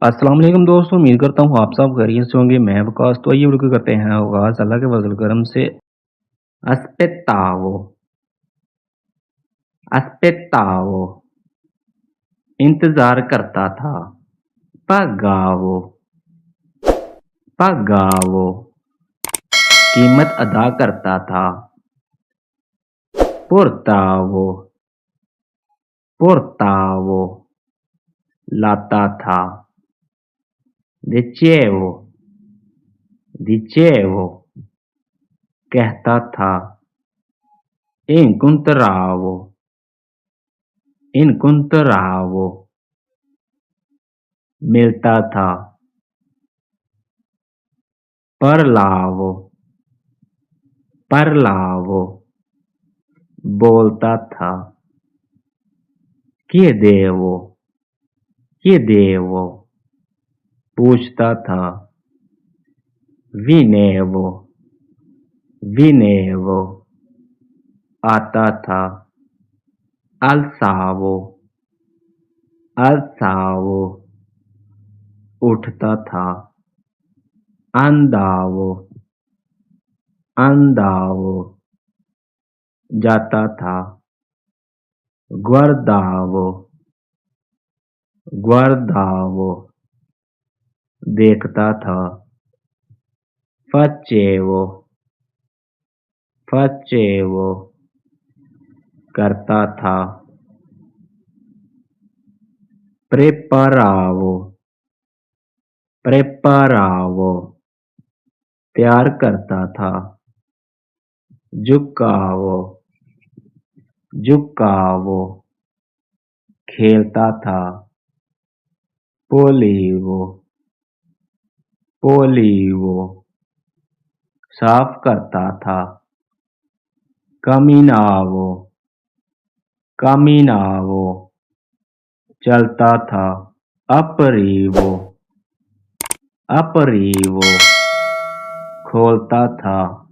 अस्सलाम वालेकुम दोस्तों, उम्मीद करता हूँ आप सब खैरियत से होंगे। मैं वकास। तो आइए वीडियो को करते हैं आगाज़ अल्लाह के फजल करम से। aspettavo, aspettavo, इंतजार करता था। pagavo, pagavo, कीमत अदा करता था। portavo, portavo, लाता था। dicevo, dicevo, कहता था। incontravo, incontravo, मिलता था। parlavo, parlavo, बोलता था। chiedevo, chiedevo, पूछता था। vinevo, vinevo, आता था। alzavo, alzavo, उठता था। andavo, andavo, जाता था। guardavo, guardavo, देखता था। facevo, facevo, करता था। preparavo, preparavo, तैयार करता था। giocavo, giocavo, खेलता था। polivo, polivo, साफ करता था। camminavo, camminavo, चलता था। aprivo, aprivo, खोलता था।